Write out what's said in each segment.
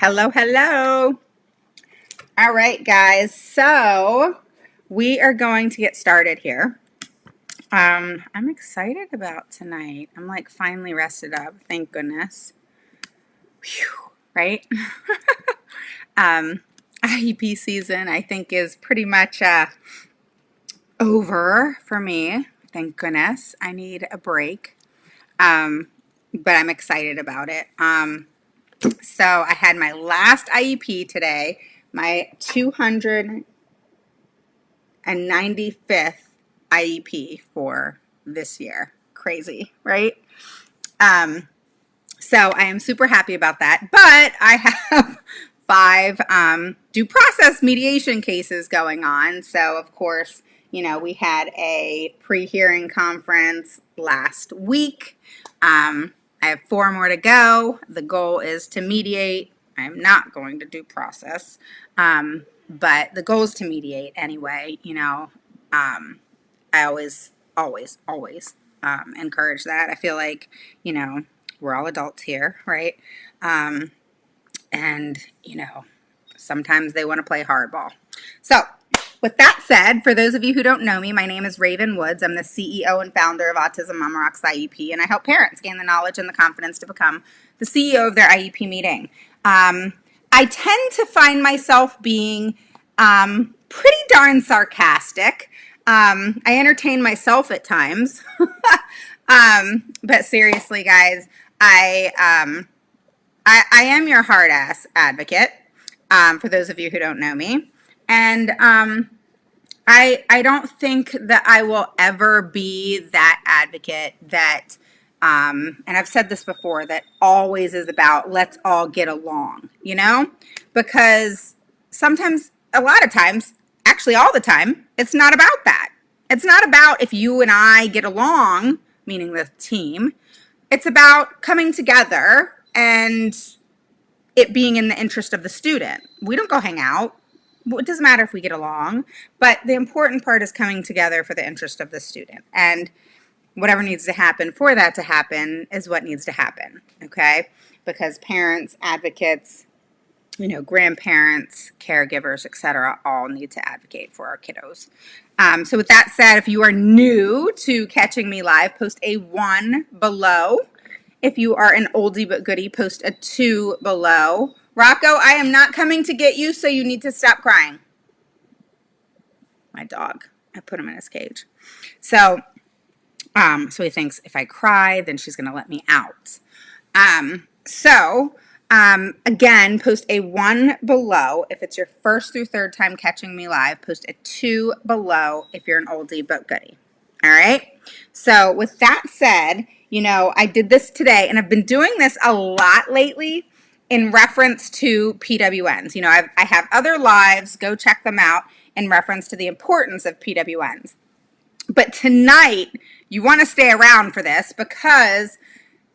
Hello, hello. All right, guys. So we are going to get started here. I'm excited about tonight. I'm like finally rested up. Thank goodness. Whew, right? IEP season, I think, is pretty much over for me. Thank goodness. I need a break. But I'm excited about it. So I had my last IEP today, my 295th IEP for this year. Crazy, right? So I am super happy about that. But I have five due process mediation cases going on. So, of course, we had a pre-hearing conference last week. I have four more to go. The goal is to mediate. I'm not going to due process. But the goal is to mediate anyway. I always encourage that. I feel like, we're all adults here, right? And, sometimes they want to play hardball. So, with that said, for those of you who don't know me, my name is Raven Woods. I'm the CEO and founder of Autism Mama Rocks IEP, and I help parents gain the knowledge and the confidence to become the CEO of their IEP meeting. I tend to find myself being pretty darn sarcastic. I entertain myself at times. But seriously, guys, I am your hard ass advocate. For those of you who don't know me, and I don't think that I will ever be that advocate that, and I've said this before, that always is about let's all get along, because sometimes, a lot of times, actually all the time, it's not about that. It's not about if you and I get along, meaning the team. It's about coming together and it being in the interest of the student. We don't go hang out. It doesn't matter if we get along, but the important part is coming together for the interest of the student. And whatever needs to happen for that to happen is what needs to happen, okay? Because parents, advocates, grandparents, caregivers, etc., all need to advocate for our kiddos. So with that said, if you are new to catching me live, post a 1 below. If you are an oldie but goodie, post a 2 below. Rocco, I am not coming to get you, so you need to stop crying. My dog. I put him in his cage. So he thinks if I cry, then she's going to let me out. Again, post a 1 below if it's your first through third time catching me live. Post a 2 below if you're an oldie but goodie. All right? So with that said, I did this today, and I've been doing this a lot lately in reference to PWNs. I have other lives. Go check them out in reference to the importance of PWNs. But tonight, you want to stay around for this because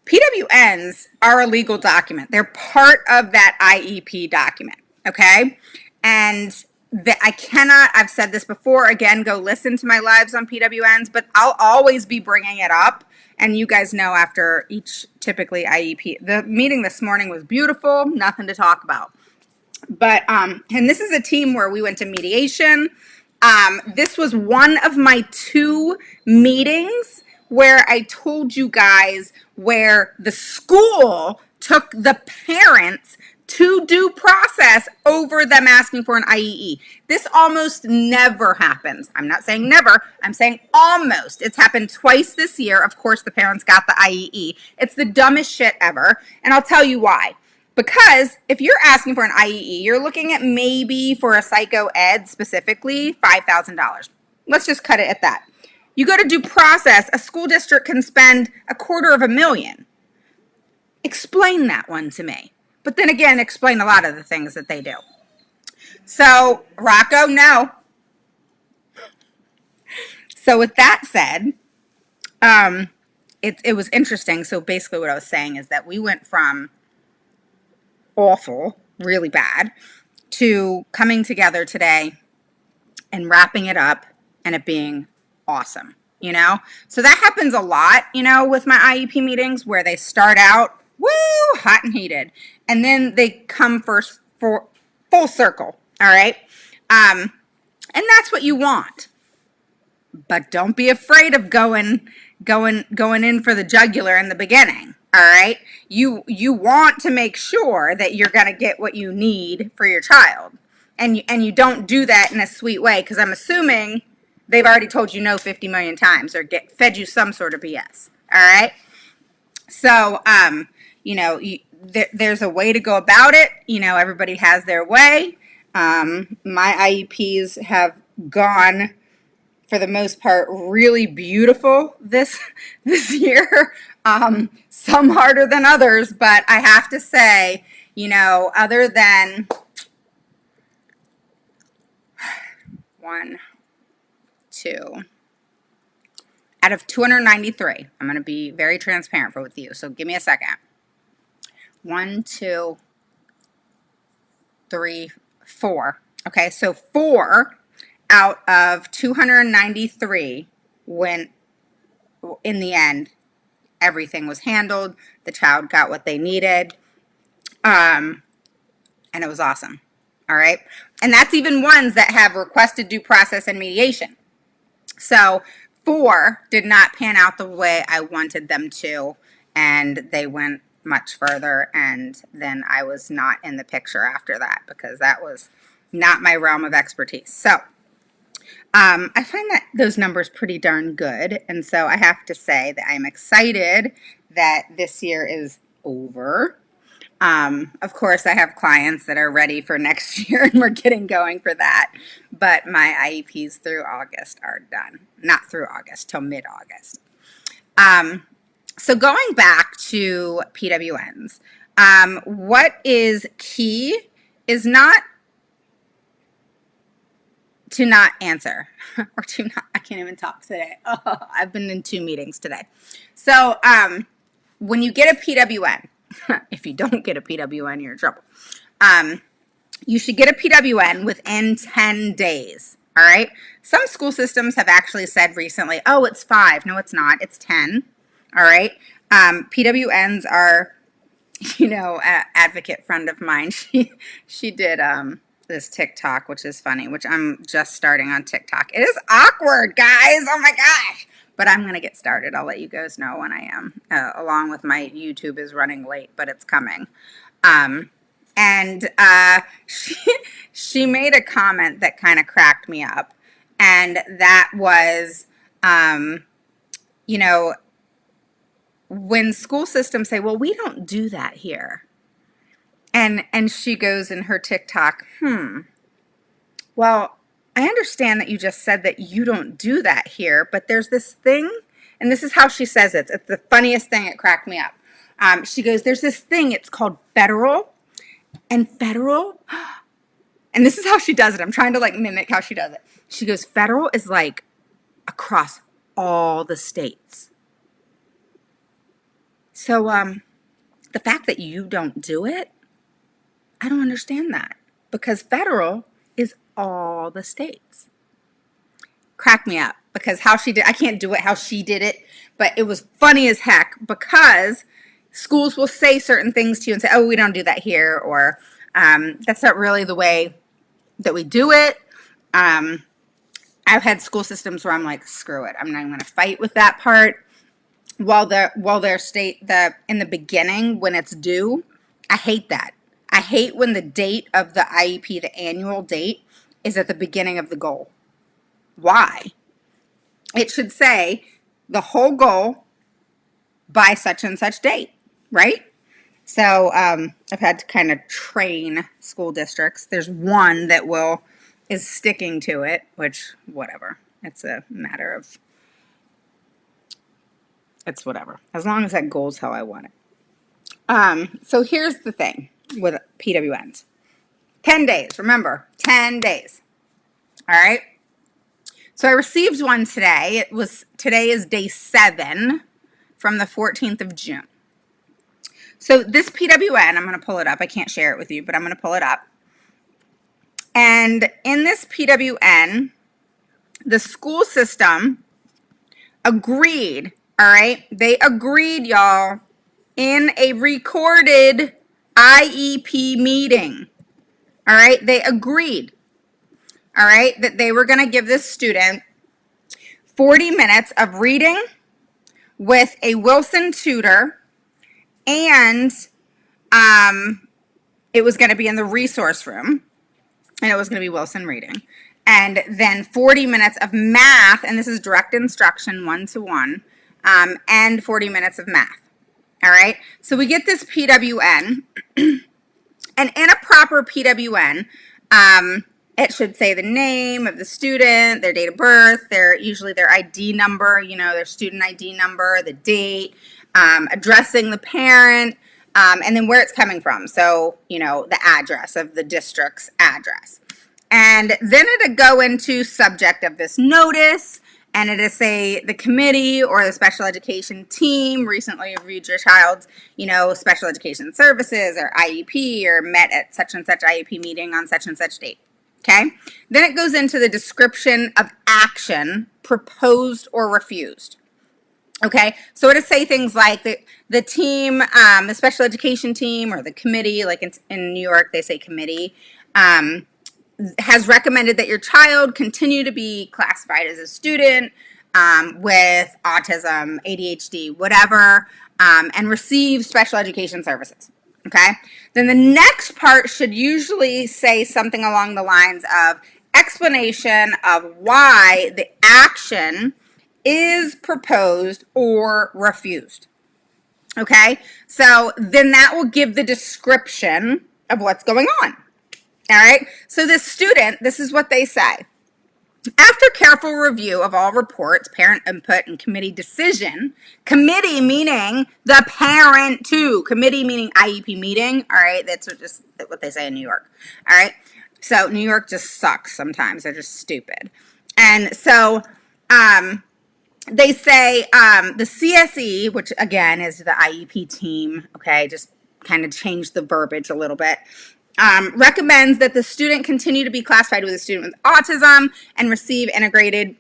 PWNs are a legal document. They're part of that IEP document, okay? And I've said this before, again, go listen to my lives on PWNs, but I'll always be bringing it up. And you guys know after each typically IEP, the meeting this morning was beautiful, nothing to talk about. But, and this is a team where we went to mediation. This was one of my 2 meetings where I told you guys where the school took the parents to due process over them asking for an IEE. This almost never happens. I'm not saying never. I'm saying almost. It's happened twice this year. Of course, the parents got the IEE. It's the dumbest shit ever. And I'll tell you why. Because if you're asking for an IEE, you're looking at maybe for a psycho ed specifically, $5,000. Let's just cut it at that. You go to due process, a school district can spend $250,000. Explain that one to me. But then again, explain a lot of the things that they do. So, Rocco, no. So with that said, it was interesting. So basically what I was saying is that we went from awful, really bad, to coming together today and wrapping it up and it being awesome, So that happens a lot, with my IEP meetings where they start out, woo, hot and heated. and then they come first for full circle. All right. And that's what you want. But don't be afraid of going in for the jugular in the beginning. All right. You want to make sure that you're going to get what you need for your child. And you don't do that in a sweet way, because I'm assuming they've already told you no 50 million times or fed you some sort of BS. All right. So, there's a way to go about it. Everybody has their way. My IEPs have gone, for the most part, really beautiful this year. Some harder than others, but I have to say, other than one, two, out of 293, I'm going to be very transparent with you, so give me a second. 1, 2, 3, 4. Okay, so 4 out of 293 went, in the end, everything was handled. The child got what they needed. And it was awesome. All right. And that's even ones that have requested due process and mediation. So 4 did not pan out the way I wanted them to, and they went much further, and then I was not in the picture after that, because that was not my realm of expertise. So I find that those numbers pretty darn good, and so I have to say that I'm excited that this year is over. Of course, I have clients that are ready for next year, and we're getting going for that. But my IEPs through August are done. Not through August, till mid-August. So going back to PWNs, what is key is not to not answer, or to not, I can't even talk today. Oh, I've been in 2 meetings today. So when you get a PWN, if you don't get a PWN, you're in trouble. You should get a PWN within 10 days. All right. Some school systems have actually said recently, oh, it's 5. No, it's not. It's 10. All right. PWNs are, an advocate friend of mine. She did this TikTok, which is funny, which I'm just starting on TikTok. It is awkward, guys. Oh my gosh. But I'm going to get started. I'll let you guys know when I am. Along with my YouTube is running late, but it's coming. And she made a comment that kind of cracked me up. And that was, when school systems say, well, we don't do that here. And she goes in her TikTok, well, I understand that you just said that you don't do that here, but there's this thing, and this is how she says it. It's the funniest thing. It cracked me up. She goes, there's this thing, it's called federal, and federal, and this is how she does it. I'm trying to mimic how she does it. She goes, federal is across all the states. So the fact that you don't do it, I don't understand that, because federal is all the states. Cracked me up, because how she did, I can't do it how she did it, but it was funny as heck, because schools will say certain things to you and say, oh, we don't do that here, or that's not really the way that we do it. I've had school systems where I'm like, screw it, I'm not going to fight with that part. While their state, in the beginning, when it's due, I hate that. I hate when the date of the IEP, the annual date, is at the beginning of the goal. Why? It should say the whole goal by such and such date, right? So I've had to kind of train school districts. There's one that is sticking to it, which, whatever. It's a matter of, it's whatever. As long as that goal's how I want it. So here's the thing with PWNs. 10 days, remember, 10 days. All right. So I received one today. Today is day 7 from the 14th of June. So this PWN, I'm going to pull it up. I can't share it with you, but I'm going to pull it up. And in this PWN, the school system agreed, all right? They agreed, y'all, in a recorded IEP meeting. All right, they agreed, all right, that they were going to give this student 40 minutes of reading with a Wilson tutor, and it was going to be in the resource room, and it was going to be Wilson reading. And then 40 minutes of math, and this is direct instruction, one-to-one, and 40 minutes of math. All right, so we get this PWN, and in a proper PWN, it should say the name of the student, their date of birth, usually their ID number, their student ID number, the date, addressing the parent, and then where it's coming from. So, the address of the district's address. And then it'd go into subject of this notice, and it'd say the committee or the special education team recently reviewed your child's, special education services or IEP, or met at such and such IEP meeting on such and such date. Okay. Then it goes into the description of action proposed or refused. Okay. So it'll say things like the team, the special education team or the committee, like in New York, they say committee, has recommended that your child continue to be classified as a student with autism, ADHD, whatever, and receive special education services. Okay. Then the next part should usually say something along the lines of explanation of why the action is proposed or refused. Okay. So then that will give the description of what's going on. All right. So this student, this is what they say. After careful review of all reports, parent input, and committee decision, committee meaning the parent too, committee meaning IEP meeting, all right, that's just what they say in New York, all right? So New York just sucks sometimes, they're just stupid. And so they say the CSE, which again is the IEP team, okay, just kind of change the verbiage a little bit, recommends that the student continue to be classified with a student with autism and receive integrated.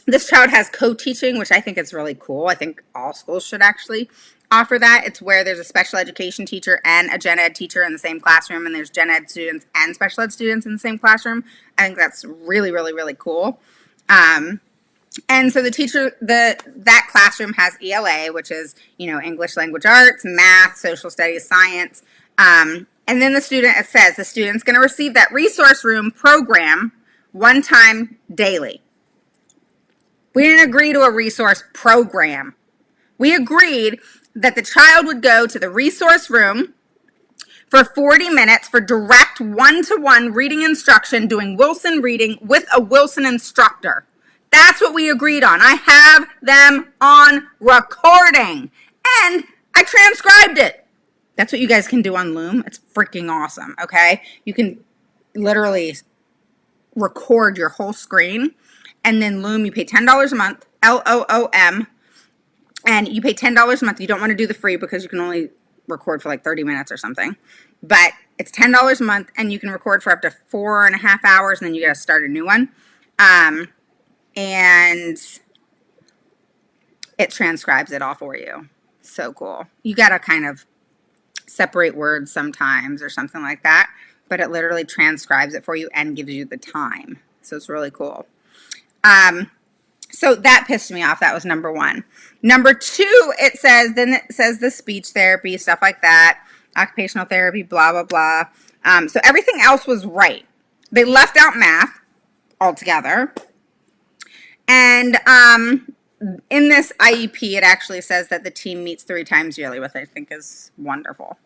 This child has co-teaching, which I think is really cool. I think all schools should actually offer that. It's where there's a special education teacher and a gen ed teacher in the same classroom, and there's gen ed students and special ed students in the same classroom. I think that's really, really, really cool. And so the teacher, that classroom has ELA, which is, English language arts, math, social studies, science, and then the student, it says the student's going to receive that resource room program one time daily. We didn't agree to a resource program. We agreed that the child would go to the resource room for 40 minutes for direct one-to-one reading instruction, doing Wilson reading with a Wilson instructor. That's what we agreed on. I have them on recording, and I transcribed it. That's what you guys can do on Loom. It's freaking awesome, okay? You can literally record your whole screen, and then Loom, you pay $10 a month, LOOM, and you pay $10 a month. You don't want to do the free because you can only record for like 30 minutes or something, but it's $10 a month, and you can record for up to 4.5 hours, and then you got to start a new one, and it transcribes it all for you. So cool. You got to kind of separate words sometimes or something like that, but it literally transcribes it for you and gives you the time. So it's really cool. So that pissed me off. That was number one. Number two, it says the speech therapy, stuff like that, occupational therapy, blah, blah, blah. So everything else was right. They left out math altogether. And in this IEP, it actually says that the team meets 3 times yearly, which I think is wonderful.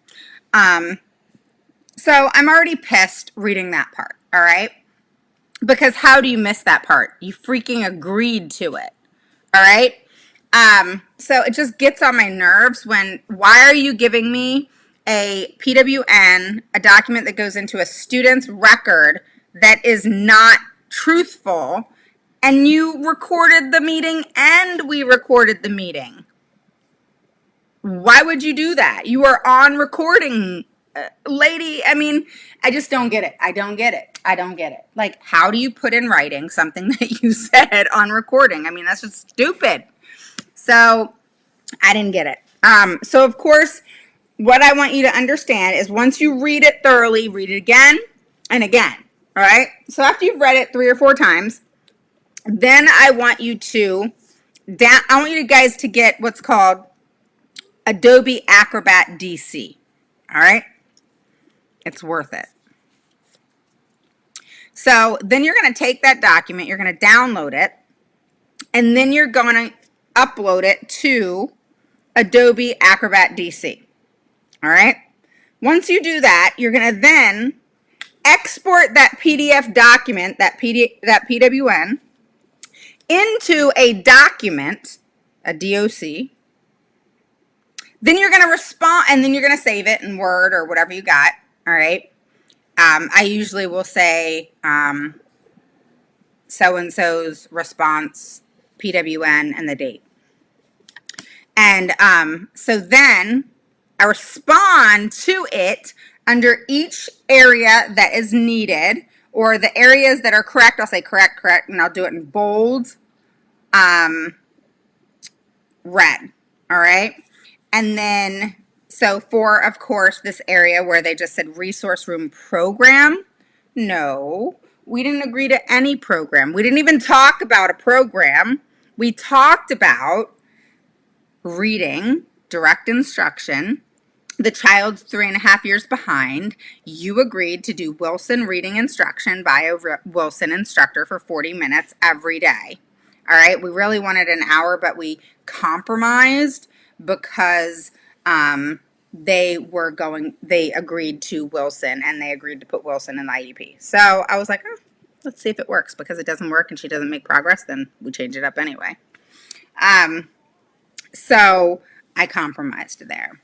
So I'm already pissed reading that part, all right? Because how do you miss that part? You freaking agreed to it, all right? So it just gets on my nerves why are you giving me a PWN, a document that goes into a student's record that is not truthful, and you recorded the meeting and we recorded the meeting? Why would you do that? You are on recording, lady. I mean, I just don't get it. I don't get it. Like, how do you put in writing something that you said on recording? I mean, that's just stupid. So I didn't get it. So of course, what I want you to understand is once you read it thoroughly, read it again and again. All right. So after you've read it 3 or 4 times, then I want you guys to get what's called Adobe Acrobat DC. All right. It's worth it. So then you're going to take that document, you're going to download it, and then you're going to upload it to Adobe Acrobat DC. All right. Once you do that, you're going to then export that PDF document, that PWN, into a document, a DOC. Then you're going to respond, and then you're going to save it in Word or whatever you got. All right. I usually will say so-and-so's response, PWN, and the date. And so then I respond to it under each area that is needed, or the areas that are correct, I'll say correct, correct, and I'll do it in bold, red, all right? And then, so for, of course, this area where they just said resource room program, no, we didn't agree to any program. We didn't even talk about a program. We talked about reading, direct instruction. The child's 3.5 years behind. You agreed to do Wilson reading instruction by a Wilson instructor for 40 minutes every day. All right, we really wanted an hour, but we compromised because they agreed to Wilson, and they agreed to put Wilson in the IEP. So I was like, oh, let's see if it works, because it doesn't work and she doesn't make progress, then we change it up anyway. So I compromised there.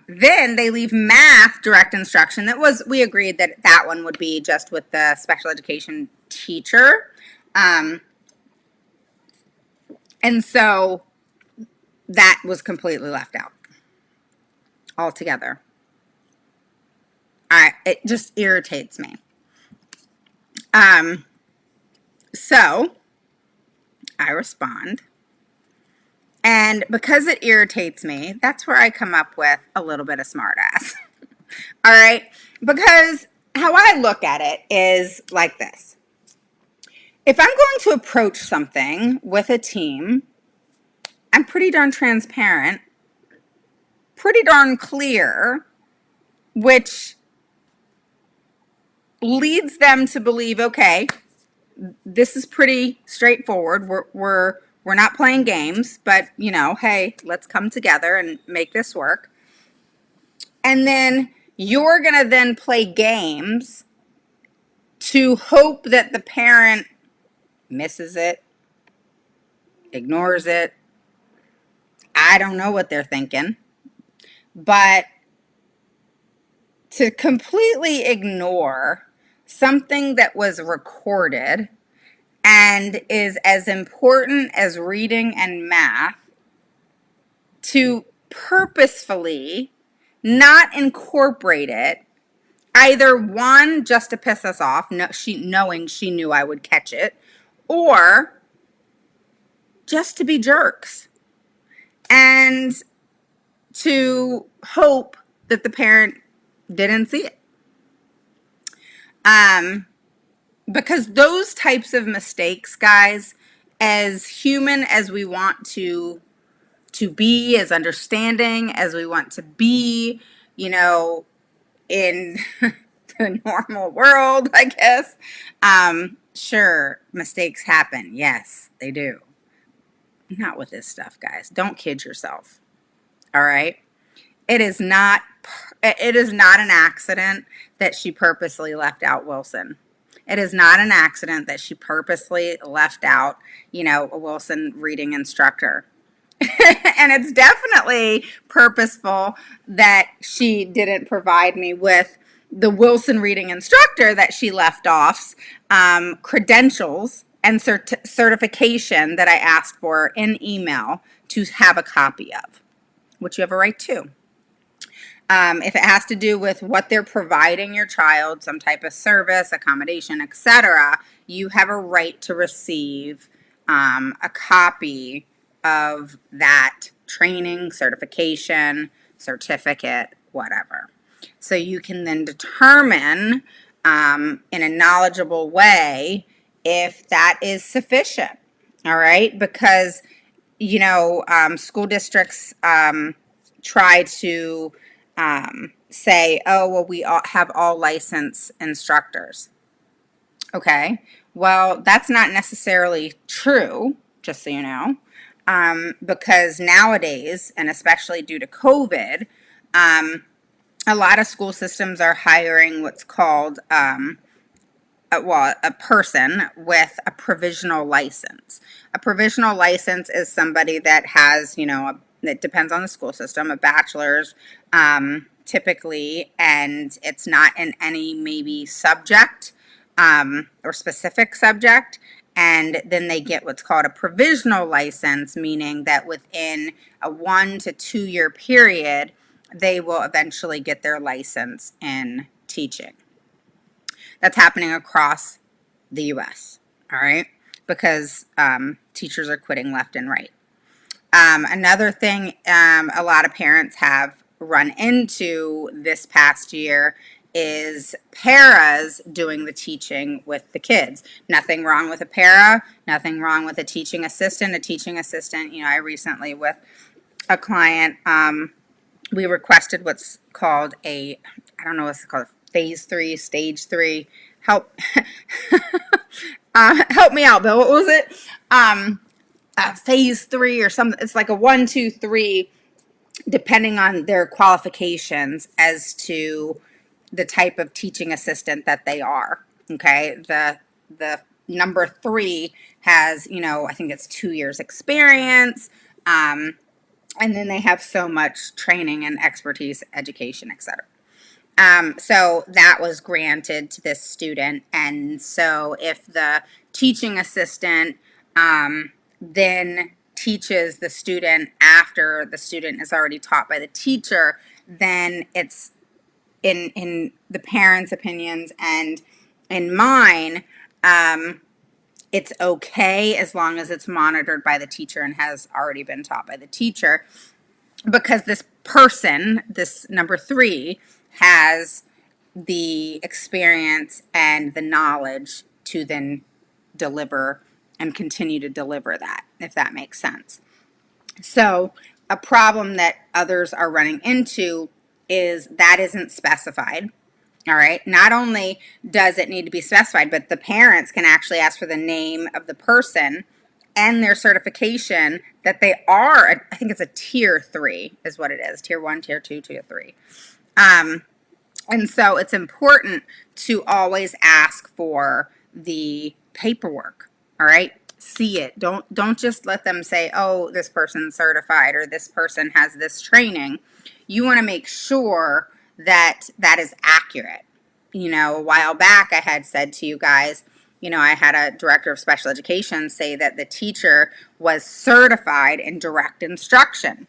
Then they leave math direct instruction. We agreed that that one would be just with the special education teacher. And so that was completely left out altogether. It just irritates me. So I respond. And because it irritates me, that's where I come up with a little bit of smartass. All right? Because how I look at it is like this. If I'm going to approach something with a team, I'm pretty darn transparent, pretty darn clear, which leads them to believe, okay, this is pretty straightforward. We're not playing games, but, you know, hey, let's come together and make this work. And then you're going to then play games to hope that the parent misses it, ignores it. I don't know what they're thinking. But to completely ignore something that was recorded and is as important as reading and math, to purposefully not incorporate it, either one, just to piss us off, knowing she knew I would catch it, or just to be jerks and to hope that the parent didn't see it. Because those types of mistakes, guys, as human as we want to be, as understanding as we want to be, you know, in the normal world, I guess. Sure, mistakes happen. Yes, they do. Not with this stuff, guys. Don't kid yourself. All right? It is not an accident that she purposely left out Wilson. It is not an accident that she purposely left out, you know, a Wilson reading instructor. And it's definitely purposeful that she didn't provide me with the Wilson reading instructor that she left off's credentials and certification that I asked for in email to have a copy of, which you have a right to. If it has to do with what they're providing your child, some type of service, accommodation, etc., you have a right to receive a copy of that training, certification, certificate, whatever. So you can then determine in a knowledgeable way if that is sufficient. All right, because school districts try to say, oh, well, we all have all licensed instructors. Okay, well, that's not necessarily true, just so you know, because nowadays, and especially due to COVID, a lot of school systems are hiring what's called a person with a provisional license. A provisional license is somebody that has, it depends on the school system, a bachelor's typically, and it's not in any maybe subject or specific subject. And then they get what's called a provisional license, meaning that within a 1 to 2 year period, they will eventually get their license in teaching. That's happening across the U.S., all right, because teachers are quitting left and right. Another thing a lot of parents have run into this past year is paras doing the teaching with the kids. Nothing wrong with a para, nothing wrong with a teaching assistant. A teaching assistant, I recently with a client, we requested what's called I don't know what's called, phase 3, stage 3. Help me out, Bill. What was it? Phase 3 or something. It's like a 1, 2, 3, depending on their qualifications as to the type of teaching assistant that they are. Okay, the number 3 has, I think it's 2 years experience. And then they have so much training and expertise, education, etc. So that was granted to this student. And so if the teaching assistant then teaches the student after the student is already taught by the teacher, then it's in the parents' opinions and in mine, it's okay as long as it's monitored by the teacher and has already been taught by the teacher, because this person, this number 3, has the experience and the knowledge to then deliver and continue to deliver that, if that makes sense. So a problem that others are running into is that isn't specified. All right. Not only does it need to be specified, but the parents can actually ask for the name of the person and their certification that they are, I think it's a tier 3 is what it is. Tier 1, tier 2, tier 3. And so it's important to always ask for the paperwork. All right. See it. Don't just let them say, oh, this person's certified or this person has this training. You want to make sure that that is accurate. A while back I had said to you guys, I had a director of special education say that the teacher was certified in direct instruction.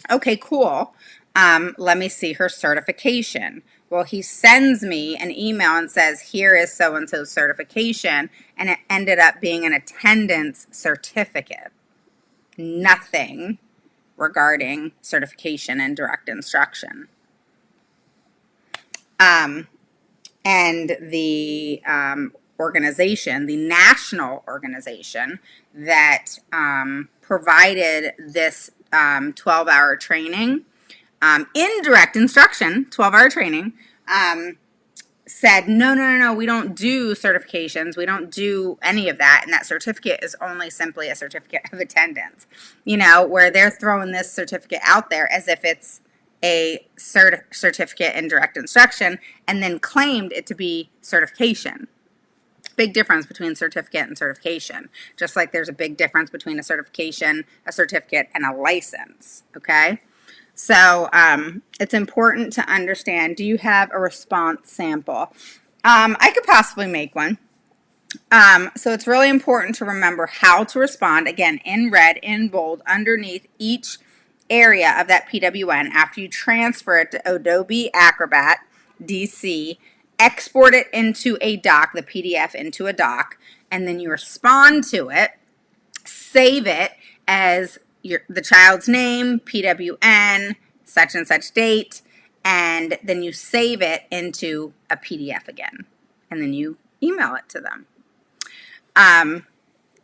Okay, cool. Let me see her certification. Well, he sends me an email and says, here is so-and-so's certification, and it ended up being an attendance certificate. Nothing regarding certification and direct instruction. And the organization, the national organization that provided this 12-hour training, in direct instruction, 12-hour training, said, no, we don't do certifications. We don't do any of that. And that certificate is only simply a certificate of attendance, where they're throwing this certificate out there as if it's a certificate in direct instruction and then claimed it to be certification. Big difference between certificate and certification, just like there's a big difference between a certification, a certificate, and a license, okay? So it's important to understand, do you have a response sample? I could possibly make one. So it's really important to remember how to respond, again, in red, in bold, underneath each area of that PWN after you transfer it to Adobe Acrobat DC, export it into a doc, the PDF into a doc, and then you respond to it, save it as the child's name, PWN, such and such date, and then you save it into a PDF again, and then you email it to them.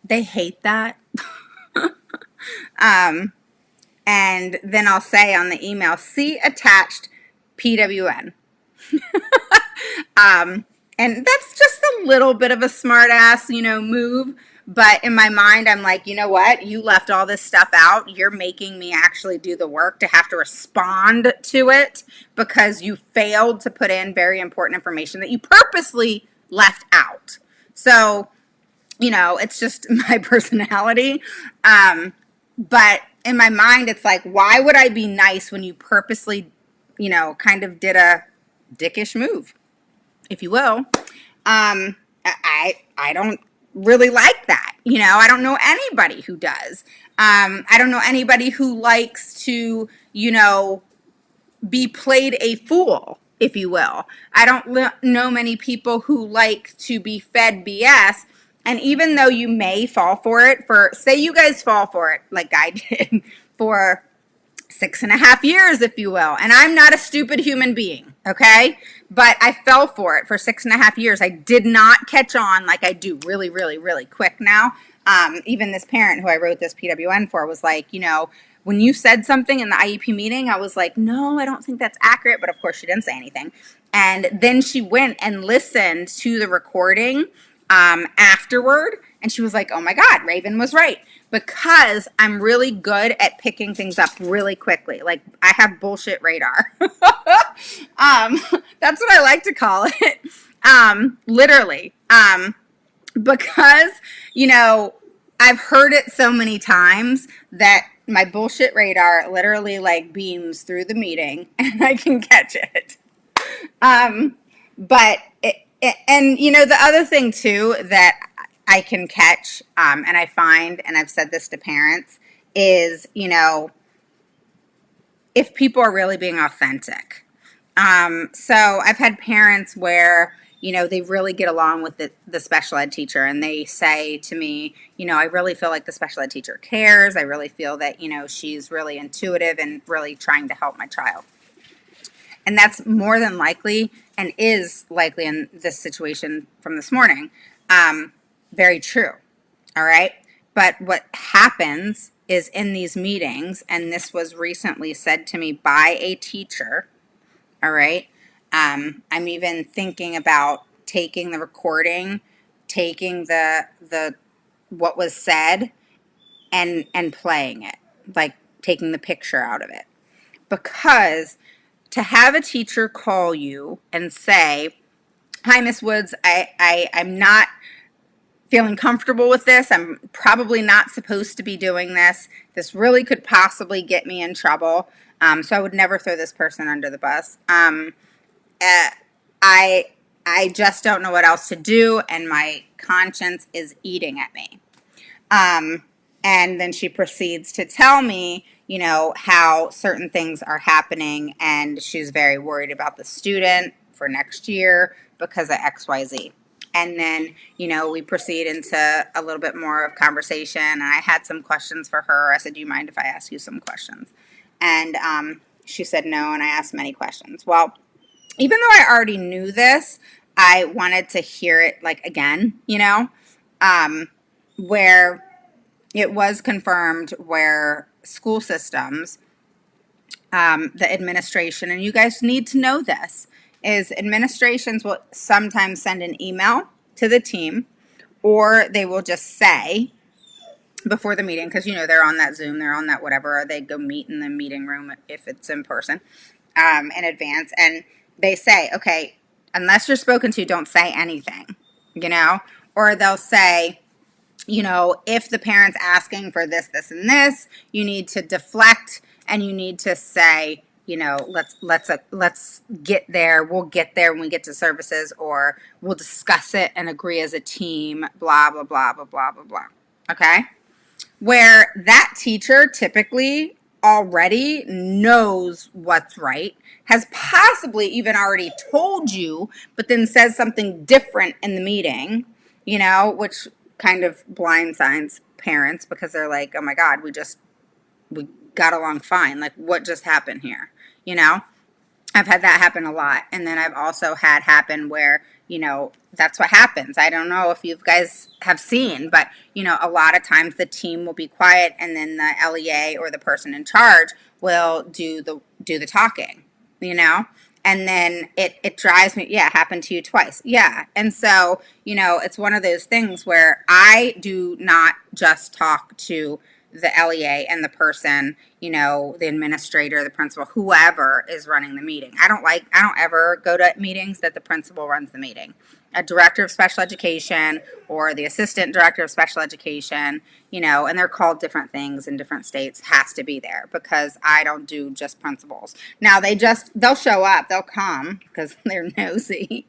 They hate that. And then I'll say on the email, see attached PWN. And that's just a little bit of a smart ass, move. But in my mind, I'm like, you know what? You left all this stuff out. You're making me actually do the work to have to respond to it because you failed to put in very important information that you purposely left out. So, it's just my personality. But in my mind, it's like, why would I be nice when you purposely, kind of did a dickish move, if you will? I don't really like that. I don't know anybody who does. I don't know anybody who likes to, be played a fool, if you will. I don't know many people who like to be fed BS. And even though you may fall for it, say you guys fall for it, like I did, for 6.5 years, if you will. And I'm not a stupid human being, okay? But I fell for it for 6.5 years. I did not catch on like I do really, really, really quick now. Even this parent who I wrote this PWN for was like, when you said something in the IEP meeting, I was like, no, I don't think that's accurate. But of course, she didn't say anything. And then she went and listened to the recording afterward. And she was like, oh my God, Raven was right. Because I'm really good at picking things up really quickly. Like, I have bullshit radar. That's what I like to call it. Literally. Because, I've heard it so many times that my bullshit radar literally like beams through the meeting and I can catch it. But the other thing too that I can catch, and I find, and I've said this to parents, is, if people are really being authentic. So I've had parents where, they really get along with the special ed teacher, and they say to me, I really feel like the special ed teacher cares. I really feel that, she's really intuitive and really trying to help my child. And that's more than likely, and is likely in this situation from this morning, very true. All right. But what happens is in these meetings, and this was recently said to me by a teacher. All right. I'm even thinking about taking the recording, taking the what was said and playing it, like taking the picture out of it. Because to have a teacher call you and say, hi, Miss Woods, I'm not feeling comfortable with this. I'm probably not supposed to be doing this. This really could possibly get me in trouble. So I would never throw this person under the bus. I just don't know what else to do, and my conscience is eating at me. And then she proceeds to tell me, how certain things are happening, and she's very worried about the student for next year because of XYZ. And then, we proceed into a little bit more of conversation, and I had some questions for her. I said, do you mind if I ask you some questions? And she said no, and I asked many questions. Well, even though I already knew this, I wanted to hear it again, where it was confirmed where school systems, the administration, and you guys need to know this, is administrations will sometimes send an email to the team, or they will just say before the meeting, because they're on that Zoom, they're on that whatever, or they go meet in the meeting room if it's in person, in advance, and they say, okay, unless you're spoken to, don't say anything, or they'll say, if the parent's asking for this, this, and this, you need to deflect, and you need to say, let's get there. We'll get there when we get to services, or we'll discuss it and agree as a team, blah, blah, blah, blah, blah, blah, blah. Okay? Where that teacher typically already knows what's right, has possibly even already told you, but then says something different in the meeting, which kind of blindsides parents because they're like, oh my God, we got along fine. Like, what just happened here? you know? I've had that happen a lot. And then I've also had happen where, that's what happens. I don't know if you guys have seen, but, a lot of times the team will be quiet and then the LEA or the person in charge will do the talking, you know? And then it drives me, yeah, it happened to you twice. Yeah. And so, it's one of those things where I do not just talk to the LEA and the person, the administrator, the principal, whoever is running the meeting. I don't ever go to meetings that the principal runs the meeting. A director of special education or the assistant director of special education, and they're called different things in different states, has to be there because I don't do just principals. Now they'll show up, they'll come because they're nosy,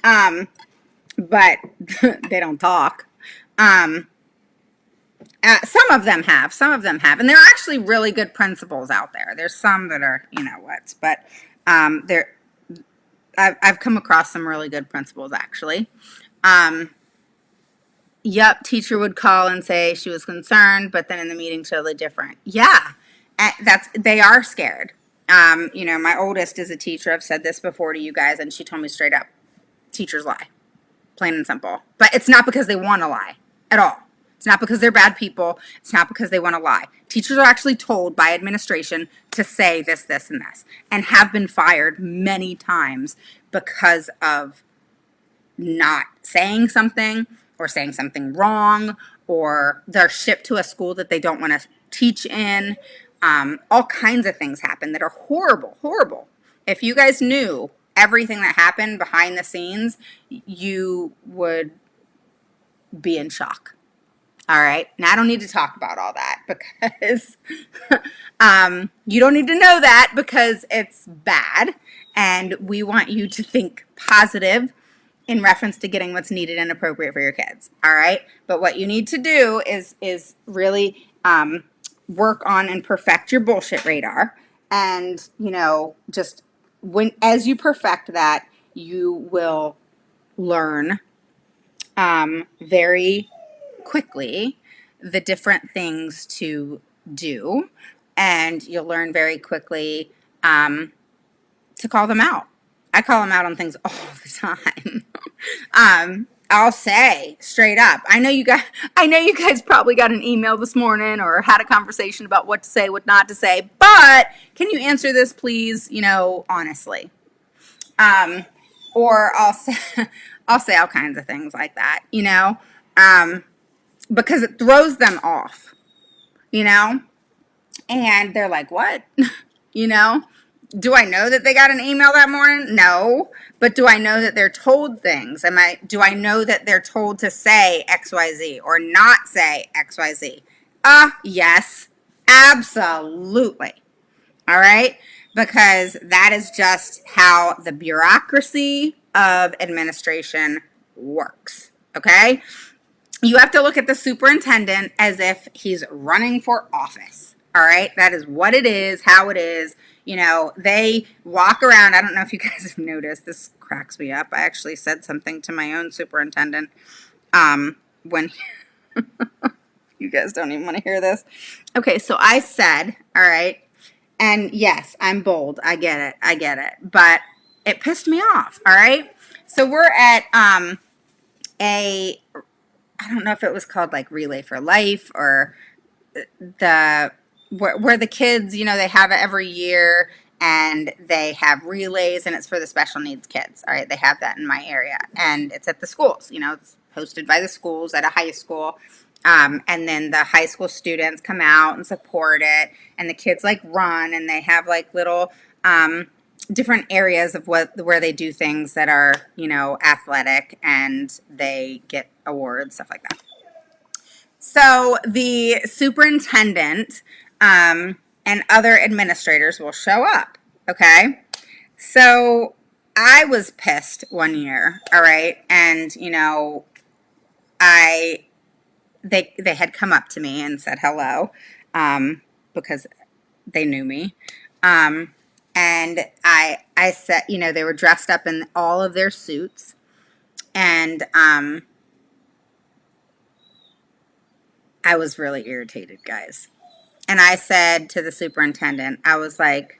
but they don't talk. Some of them have, and there are actually really good principals out there. There's some that are, but I've come across some really good principals actually. Yep, teacher would call and say she was concerned, but then in the meeting totally different. Yeah, they are scared. My oldest is a teacher. I've said this before to you guys, and she told me straight up, teachers lie, plain and simple. But it's not because they want to lie at all. It's not because they're bad people. It's not because they want to lie. Teachers are actually told by administration to say this, this, and this, and have been fired many times because of not saying something or saying something wrong, or they're shipped to a school that they don't want to teach in. All kinds of things happen that are horrible, horrible. If you guys knew everything that happened behind the scenes, you would be in shock. All right. Now, I don't need to talk about all that because you don't need to know that because it's bad. And we want you to think positive in reference to getting what's needed and appropriate for your kids. All right. But what you need to do is really work on and perfect your bullshit radar. And, just as you perfect that, you will learn very quickly the different things to do, and you'll learn very quickly to call them out. I call them out on things all the time. I'll say straight up, I know you guys probably got an email this morning or had a conversation about what to say, what not to say, but can you answer this please, honestly? Or I'll say all kinds of things like that, because it throws them off, and they're like, what? Do I know that they got an email that morning? No. But do I know that they're told things? Do I know that they're told to say XYZ or not say XYZ? Yes, absolutely. All right? Because that is just how the bureaucracy of administration works. Okay? You have to look at the superintendent as if he's running for office. All right? That is what it is, how it is. They walk around. I don't know if you guys have noticed. This cracks me up. I actually said something to my own superintendent when you guys don't even want to hear this. Okay, so I said, all right, and yes, I'm bold. I get it. But it pissed me off, all right? So we're at I don't know if it was called like Relay for Life or where the kids, they have it every year and they have relays and it's for the special needs kids. All right. They have that in my area and it's at the schools, it's hosted by the schools at a high school. And then the high school students come out and support it and the kids like run and they have like little, different areas of where they do things that are, athletic and they get awards, stuff like that. So the superintendent and other administrators will show up, okay? So I was pissed one year, all right? And, they had come up to me and said hello because they knew me. And I said, they were dressed up in all of their suits and I was really irritated, guys. And I said to the superintendent, I was like,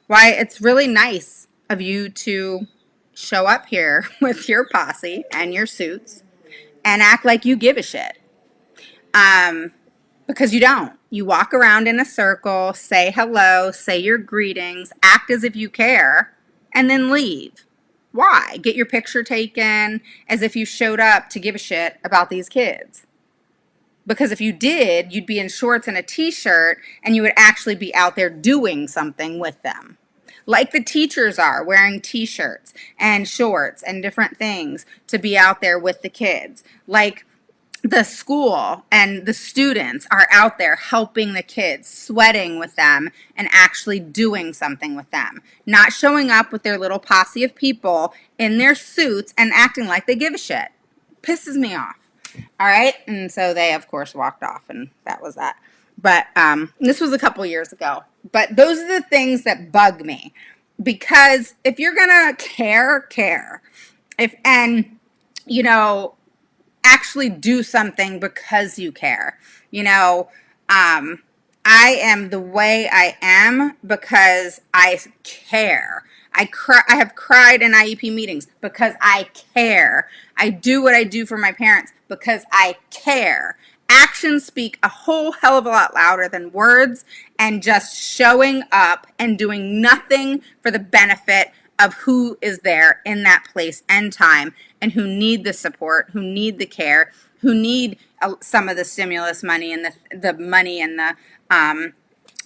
why it's really nice of you to show up here with your posse and your suits and act like you give a shit. Because you don't. You walk around in a circle, say hello, say your greetings, act as if you care, and then leave. Why? Get your picture taken as if you showed up to give a shit about these kids. Because if you did, you'd be in shorts and a t-shirt and you would actually be out there doing something with them. Like the teachers are, wearing t-shirts and shorts and different things to be out there with the kids. Like the school and the students are out there helping the kids, sweating with them, and actually doing something with them. Not showing up with their little posse of people in their suits and acting like they give a shit. Pisses me off. All right. And so they, of course, walked off, and that was that. But this was a couple years ago. But those are the things that bug me. Because if you're going to care. And, you know, actually do something because you care. You know, I am the way I am because I care. I have cried in IEP meetings because I care. I do what I do for my parents because I care. Actions speak a whole hell of a lot louder than words, and just showing up and doing nothing for the benefit of who is there in that place and time, and who need the support, who need the care, who need some of the stimulus money and the money and the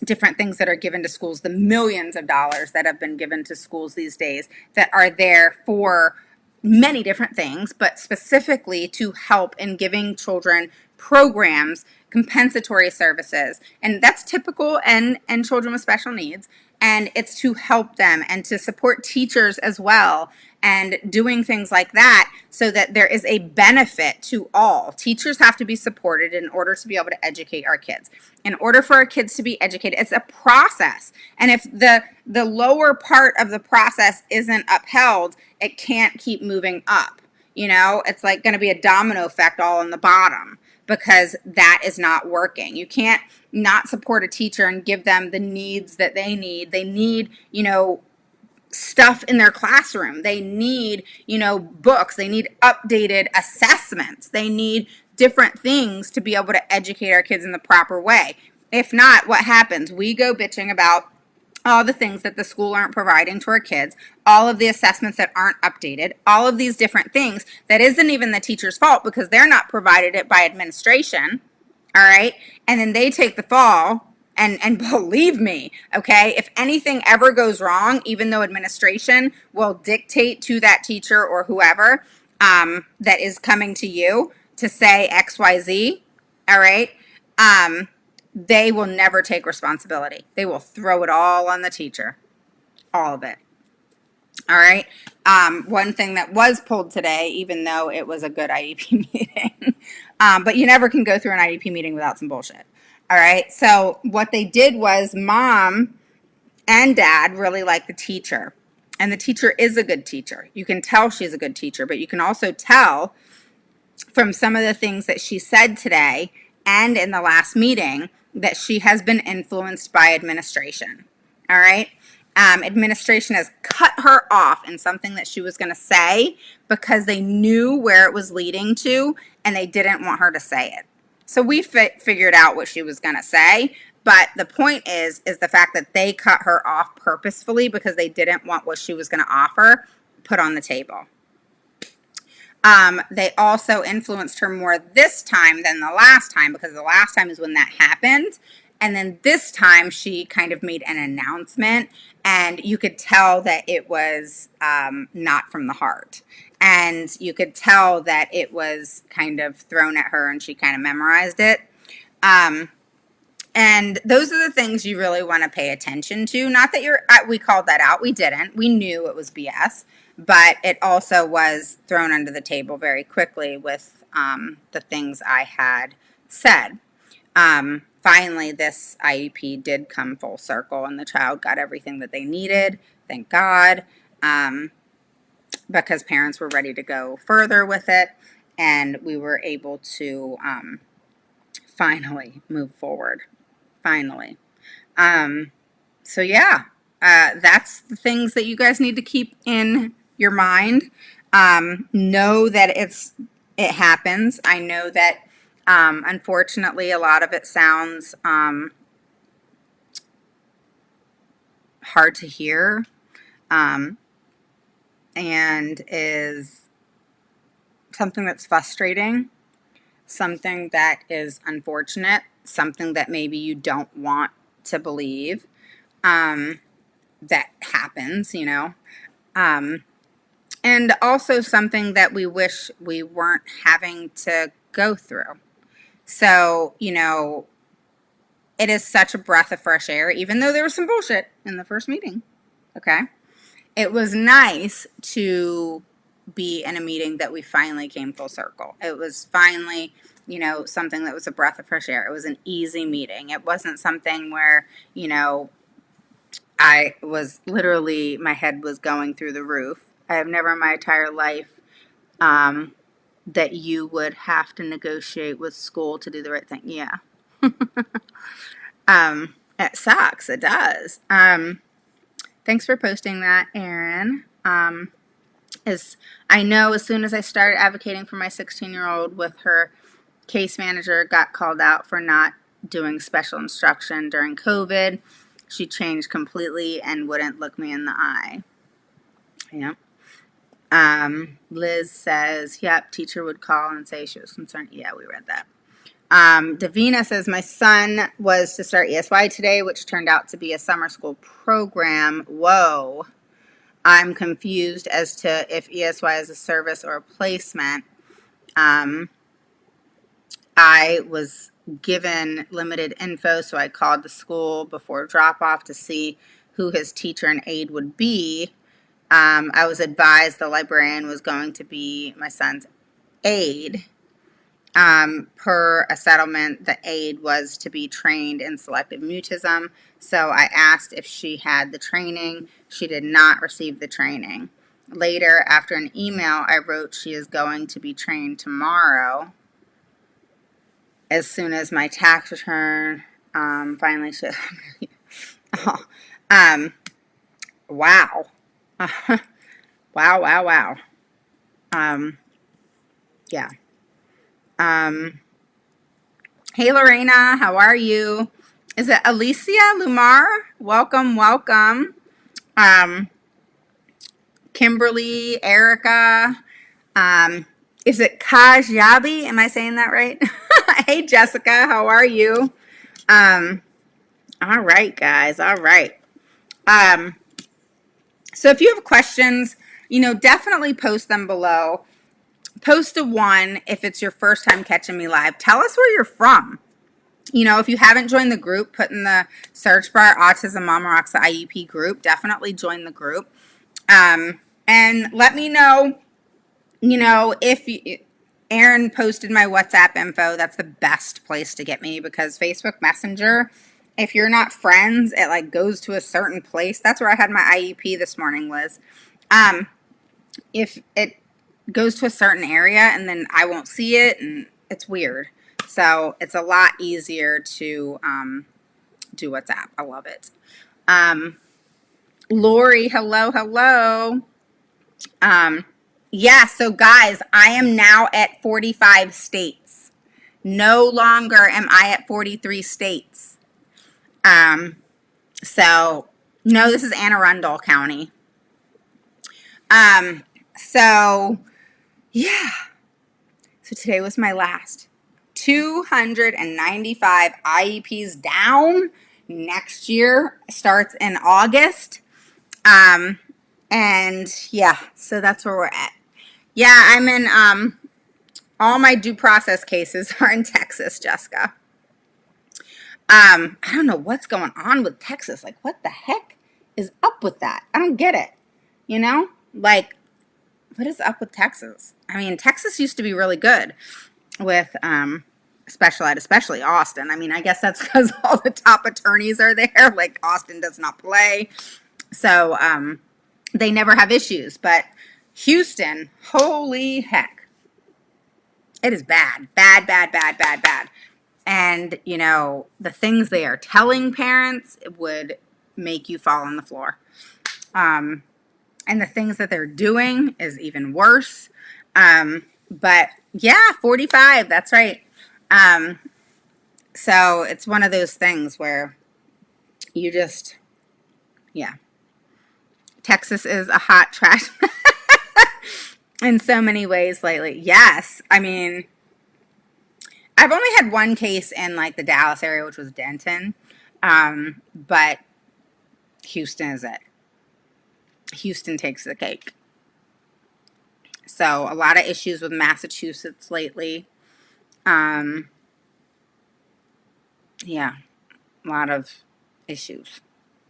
different things that are given to schools, the millions of dollars that have been given to schools these days that are there for many different things, but specifically to help in giving children programs, compensatory services. And that's typical and children with special needs. And it's to help them and to support teachers as well, and doing things like that so that there is a benefit to all. Teachers have to be supported in order to be able to educate our kids. In order for our kids to be educated, it's a process. And if the lower part of the process isn't upheld, it can't keep moving up. You know, it's like going to be a domino effect all on the bottom, because that is not working. You can't not support a teacher and give them the needs that they need. They need, you know, stuff in their classroom. They need, you know, books. They need updated assessments. They need different things to be able to educate our kids in the proper way. If not, what happens? We go bitching about all the things that the school aren't providing to our kids, all of the assessments that aren't updated, all of these different things that isn't even the teacher's fault because they're not provided it by administration. All right. And then they take the fall. And believe me, okay, if anything ever goes wrong, even though administration will dictate to that teacher or whoever that is coming to you to say XYZ, all right, they will never take responsibility. They will throw it all on the teacher, all of it. All right. One thing that was pulled today, even though it was a good IEP meeting, but you never can go through an IEP meeting without some bullshit. All right. So what they did was mom and dad really like the teacher, and the teacher is a good teacher. You can tell she's a good teacher, but you can also tell from some of the things that she said today and in the last meeting that she has been influenced by administration. All right. Administration has cut her off in something that she was going to say because they knew where it was leading to and they didn't want her to say it. So we figured out what she was going to say. But the point is the fact that they cut her off purposefully because they didn't want what she was going to offer put on the table. They also influenced her more this time than the last time, because the last time is when that happened. And then this time she kind of made an announcement, and you could tell that it was not from the heart. And you could tell that it was kind of thrown at her and she kind of memorized it. And those are the things you really want to pay attention to. Not that we called that out. We didn't. We knew it was BS. But it also was thrown under the table very quickly with the things I had said. Finally, this IEP did come full circle, and the child got everything that they needed. Thank God. Because parents were ready to go further with it. And we were able to finally move forward. Finally. So yeah, that's the things that you guys need to keep in your mind. Know that it happens. I know that unfortunately a lot of it sounds hard to hear, and is something that's frustrating, something that is unfortunate, something that maybe you don't want to believe that happens, you know. And also something that we wish we weren't having to go through. So, you know, it is such a breath of fresh air, even though there was some bullshit in the first meeting. Okay. It was nice to be in a meeting that we finally came full circle. It was finally, you know, something that was a breath of fresh air. It was an easy meeting. It wasn't something where, you know, I was literally, my head was going through the roof. I have never in my entire life that you would have to negotiate with school to do the right thing. Yeah. It sucks. It does. Thanks for posting that, Erin. I know as soon as I started advocating for my 16-year-old with her case manager got called out for not doing special instruction during COVID, she changed completely and wouldn't look me in the eye. Yeah. Liz says, yep, teacher would call and say she was concerned. Yeah, we read that. Davina says, my son was to start ESY today, which turned out to be a summer school program. Whoa. I'm confused as to if ESY is a service or a placement. I was given limited info, so I called the school before drop-off to see who his teacher and aide would be. I was advised the librarian was going to be my son's aide. Per a settlement, the aide was to be trained in selective mutism, so I asked if she had the training. She did not receive the training. Later, after an email, I wrote she is going to be trained tomorrow. As soon as my tax return finally should. Oh, wow. Wow. Yeah. Hey, Lorena, how are you? Is it Alicia Lumar? Welcome. Kimberly, Erica. Is it Kajabi? Am I saying that right? Hey, Jessica, how are you? All right, guys. All right. So if you have questions, you know, definitely post them below. Post a 1 if it's your first time catching me live. Tell us where you're from. You know, if you haven't joined the group, put in the search bar Autism Mama Rocks the IEP group. Definitely join the group. And let me know, you know, if Erin posted my WhatsApp info. That's the best place to get me, because Facebook Messenger, if you're not friends, it like goes to a certain place. That's where I had my IEP this morning, Liz. If it goes to a certain area and then I won't see it, and it's weird. So it's a lot easier to do WhatsApp. I love it. Lori, hello. Yeah, so guys, I am now at 45 states. No longer am I at 43 states. So, no, this is Anne Arundel County. So, yeah. So today was my last. 295 IEPs down. Next year starts in August. And yeah, so that's where we're at. Yeah, I'm in, all my due process cases are in Texas, Jessica. I don't know what's going on with Texas. Like, what the heck is up with that? I don't get it. You know? Like, what is up with Texas? I mean, Texas used to be really good with special ed, especially Austin. I mean, I guess that's because all the top attorneys are there. Like, Austin does not play. So, they never have issues. But Houston, holy heck. It is bad. Bad. And, you know, the things they are telling parents would make you fall on the floor. And the things that they're doing is even worse. But yeah, 45, that's right. So it's one of those things where you just, yeah. Texas is a hot trash in so many ways lately. Yes. I mean, I've only had one case in like the Dallas area, which was Denton. But Houston is it. Houston takes the cake. So a lot of issues with Massachusetts lately. Yeah, a lot of issues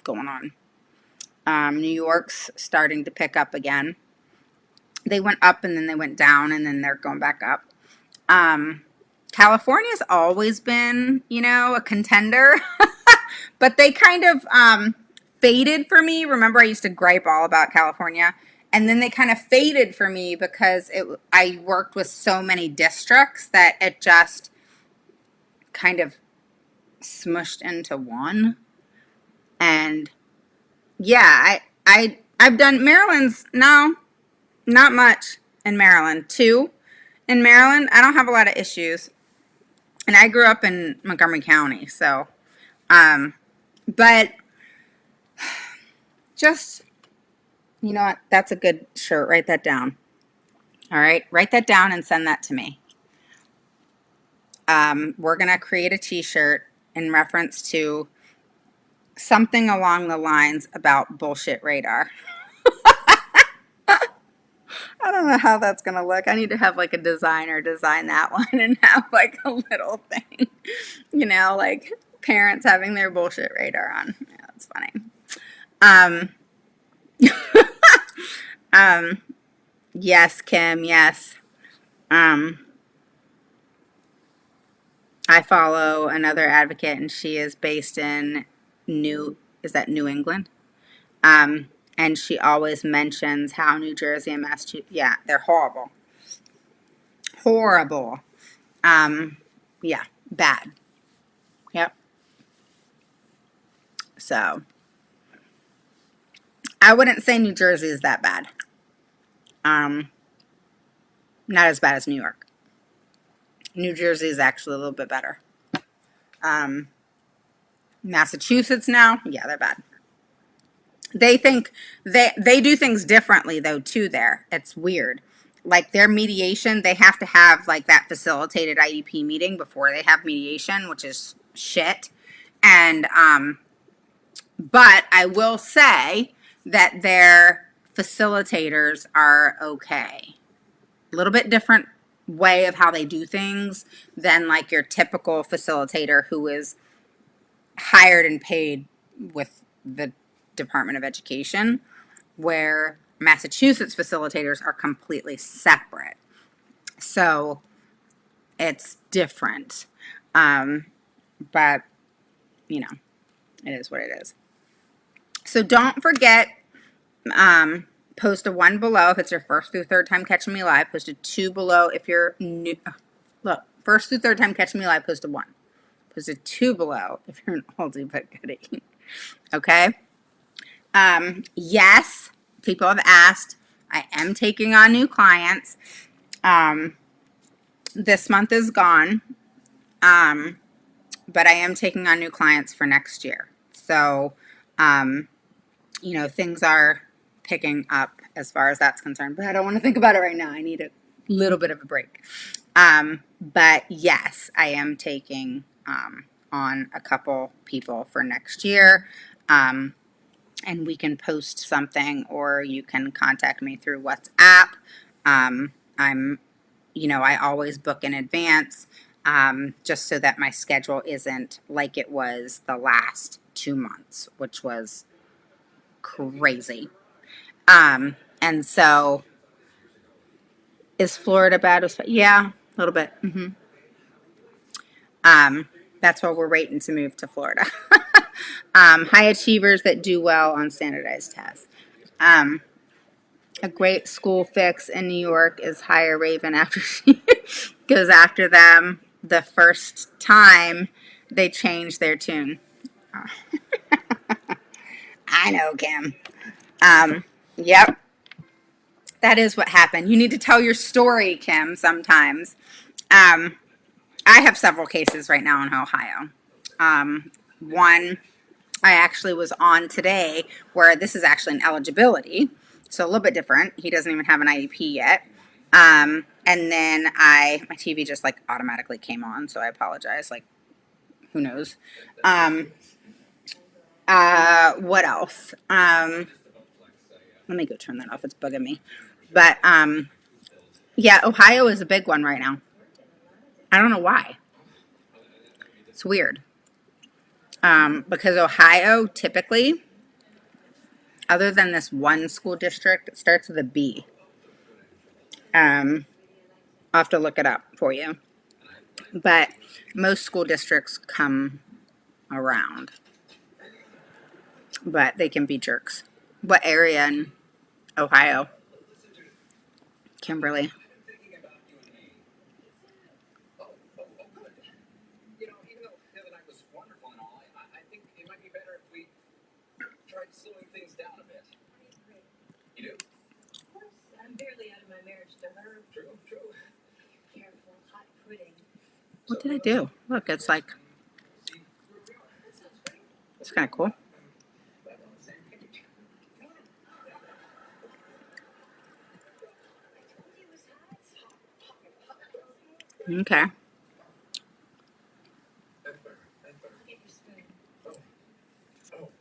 going on. New York's starting to pick up again. They went up and then they went down and then they're going back up. California's always been, a contender, but they kind of faded for me. Remember, I used to gripe all about California, and then they kind of faded for me because I worked with so many districts that it just kind of smushed into one. And yeah, I've done Maryland's no, not much in Maryland. 2 in Maryland, I don't have a lot of issues. And I grew up in Montgomery County, so but just you know what? That's a good shirt. Write that down. All right, write that down and send that to me. We're gonna create a T-shirt in reference to something along the lines about bullshit radar. I don't know how that's going to look. I need to have like a designer design that one and have like a little thing, like parents having their bullshit radar on. Yeah, that's funny. Yes, Kim, yes. I follow another advocate and she is based in New England? And she always mentions how New Jersey and Massachusetts, yeah, they're horrible. Horrible. Yeah, bad. Yep. So, I wouldn't say New Jersey is that bad. Not as bad as New York. New Jersey is actually a little bit better. Massachusetts now, yeah, they're bad. They think they do things differently though too there. It's weird. Like their mediation, they have to have like that facilitated IEP meeting before they have mediation, which is shit. And but I will say that their facilitators are okay. A little bit different way of how they do things than like your typical facilitator who is hired and paid with the Department of Education, where Massachusetts facilitators are completely separate. So it's different. But, it is what it is. So don't forget, post a 1 below if it's your first through third time catching me live. Post a 2 below if you're new. Look, first through third time catching me live, post a 1. Post a 2 below if you're an oldie but goodie. Okay? Yes, people have asked. I am taking on new clients. This month is gone. But I am taking on new clients for next year. So, things are picking up as far as that's concerned. But I don't want to think about it right now. I need a little bit of a break. But yes, I am taking on a couple people for next year. And we can post something or you can contact me through WhatsApp. I always book in advance just so that my schedule isn't like it was the last 2 months, which was crazy. And so is Florida bad? Yeah, a little bit. That's why we're waiting to move to Florida. High achievers that do well on standardized tests. A great school fix in New York is hire Raven after she goes after them the first time they change their tune. I know, Kim. Yep. That is what happened. You need to tell your story, Kim, sometimes. Um, I have several cases right now in Ohio. One I actually was on today where this is actually an eligibility, so a little bit different. He doesn't even have an IEP yet. And then my TV just like automatically came on, so I apologize. Like, who knows? What else? Let me go turn that off. It's bugging me. But yeah, Ohio is a big one right now. I don't know why. It's weird. Because Ohio typically, other than this one school district, it starts with a B. I'll have to look it up for you. But most school districts come around. But they can be jerks. What area in Ohio? Kimberly. What did I do? Look, it's like, it's kind of cool. Okay.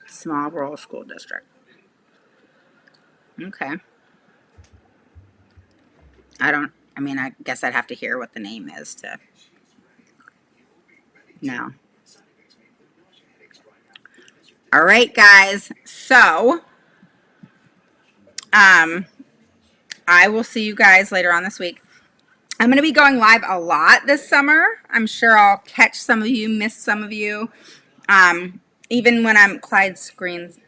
Small rural school district. Okay. I guess I'd have to hear what the name is to know. All right, guys. So, I will see you guys later on this week. I'm going to be going live a lot this summer. I'm sure I'll catch some of you, miss some of you. Even when I'm Clyde Greensmith.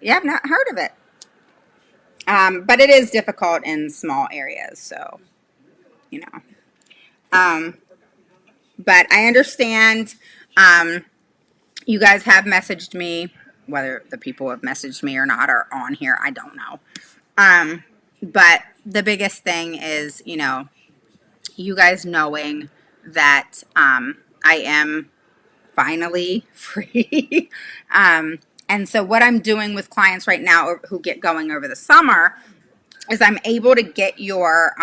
Yeah, I've not heard of it. But it is difficult in small areas, so, you know. But I understand you guys have messaged me. Whether the people who have messaged me or not are on here, I don't know. But the biggest thing is, you guys knowing that I am finally free. And so what I'm doing with clients right now who get going over the summer is I'm able to get your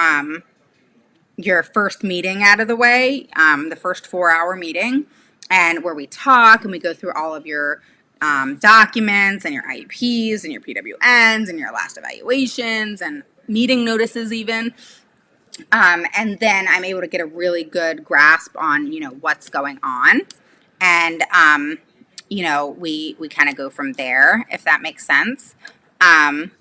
first meeting out of the way, the first 4-hour meeting, and where we talk and we go through all of your documents and your IEPs and your PWNs and your last evaluations and meeting notices even. And then I'm able to get a really good grasp on, what's going on. And, we kind of go from there, if that makes sense. And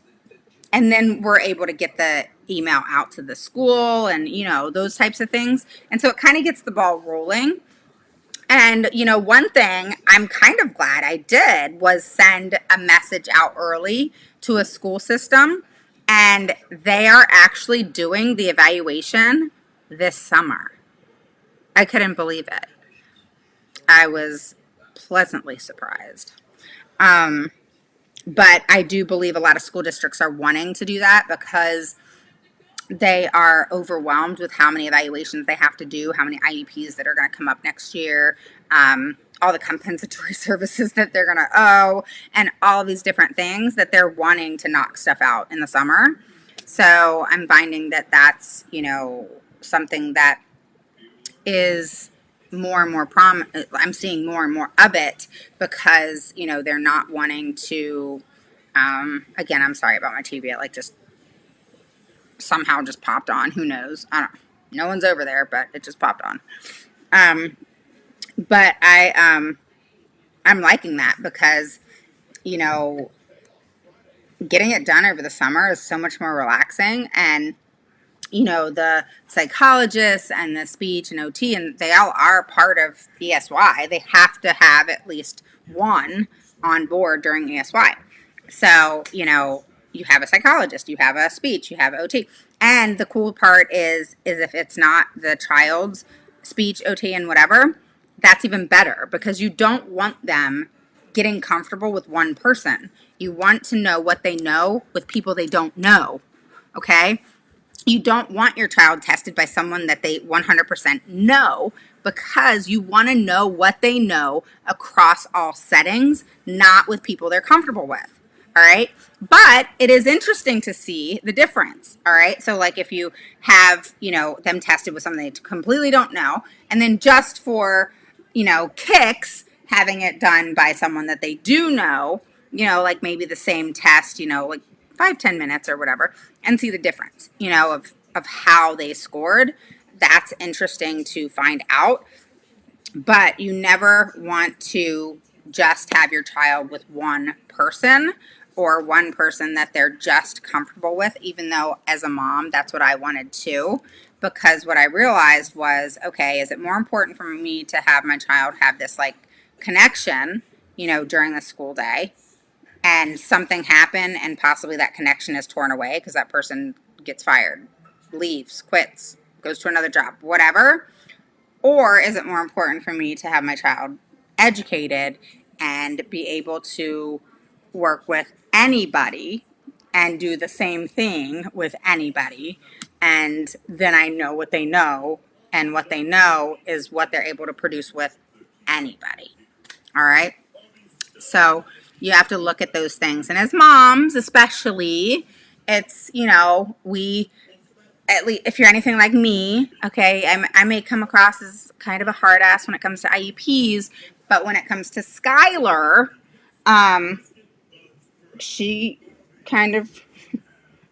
then we're able to get the email out to the school and, those types of things. And so it kind of gets the ball rolling. And, one thing I'm kind of glad I did was send a message out early to a school system. And they are actually doing the evaluation this summer. I couldn't believe it. I was pleasantly surprised. But I do believe a lot of school districts are wanting to do that because they are overwhelmed with how many evaluations they have to do, how many IEPs that are going to come up next year, all the compensatory services that they're going to owe, and all these different things that they're wanting to knock stuff out in the summer. So I'm finding that that's, something that is more and more I'm seeing more and more of it because, they're not wanting to, again, I'm sorry about my TV. It just somehow just popped on. Who knows? I don't know. No one's over there, but it just popped on. But I'm liking that because, getting it done over the summer is so much more relaxing. And, the psychologists and the speech and OT, and they all are part of ESY. They have to have at least one on board during ESY. So, you have a psychologist, you have a speech, you have OT. And the cool part is if it's not the child's speech, OT, and whatever, that's even better because you don't want them getting comfortable with one person. You want to know what they know with people they don't know. Okay? You don't want your child tested by someone that they 100% know, because you want to know what they know across all settings, not with people they're comfortable with. All right. But it is interesting to see the difference. All right. So, like, if you have, them tested with something they completely don't know, and then just for, kicks, having it done by someone that they do know, like maybe the same test, like 5-10 minutes or whatever, and see the difference, of how they scored. That's interesting to find out. But you never want to just have your child with one person, or one person that they're just comfortable with, even though as a mom, that's what I wanted too. Because what I realized was, okay, is it more important for me to have my child have this like connection, during the school day, and something happen and possibly that connection is torn away because that person gets fired, leaves, quits, goes to another job, whatever? Or is it more important for me to have my child educated and be able to work with anybody and do the same thing with anybody? And then I know what they know, and what they know is what they're able to produce with anybody. All right? So you have to look at those things. And as moms, especially, it's, we, at least if you're anything like me, okay, I may come across as kind of a hard ass when it comes to IEPs, but when it comes to Skylar, she kind of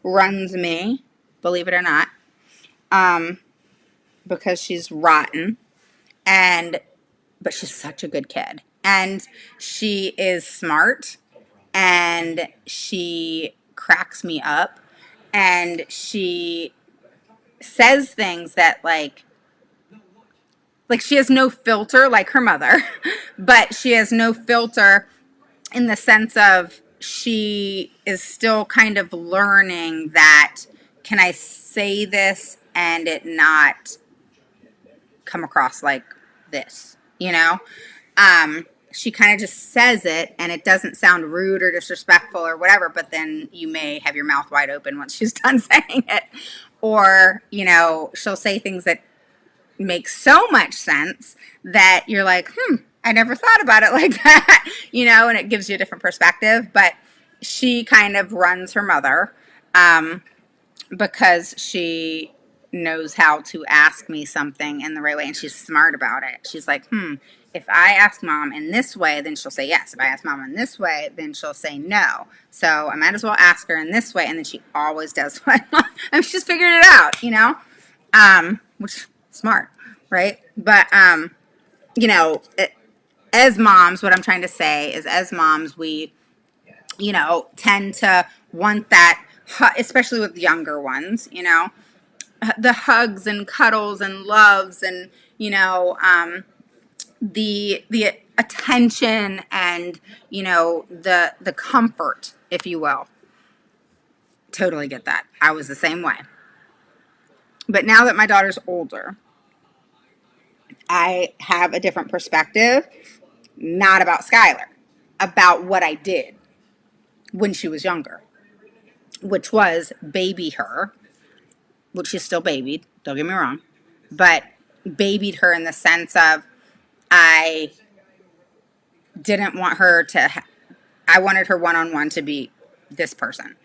runs me, believe it or not, because she's rotten, but she's such a good kid, and she is smart, and she cracks me up, and she says things that like she has no filter like her mother, but she has no filter in the sense of she is still kind of learning that, can I say this and it not come across like this, she kind of just says it and it doesn't sound rude or disrespectful or whatever, but then you may have your mouth wide open once she's done saying it. Or, she'll say things that make so much sense that you're like, I never thought about it like that, and it gives you a different perspective. But she kind of runs her mother, because she knows how to ask me something in the right way, and she's smart about it. She's like, if I ask mom in this way, then she'll say yes. If I ask mom in this way, then she'll say no. So I might as well ask her in this way. And then she always does what I want. I mean, she's figured it out, which is smart, right? But, as moms, what I'm trying to say is, as moms, we, tend to want that, especially with younger ones, the hugs and cuddles and loves and, the attention and, the comfort, if you will. Totally get that. I was the same way. But now that my daughter's older, I have a different perspective, not about Skylar, about what I did when she was younger, which was baby her, which she's still babied, don't get me wrong, but babied her in the sense of I didn't want her to, I wanted her one-on-one to be this person.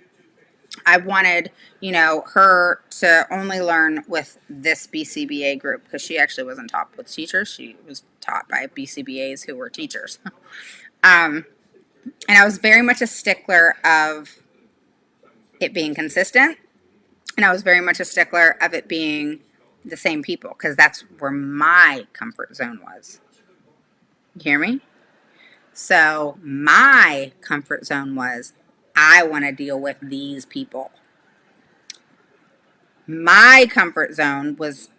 I wanted, her to only learn with this BCBA group, because she actually wasn't taught with teachers. She was taught by BCBAs who were teachers. And I was very much a stickler of it being consistent. And I was very much a stickler of it being the same people, because that's where my comfort zone was. You hear me? So my comfort zone was, I want to deal with these people. My comfort zone was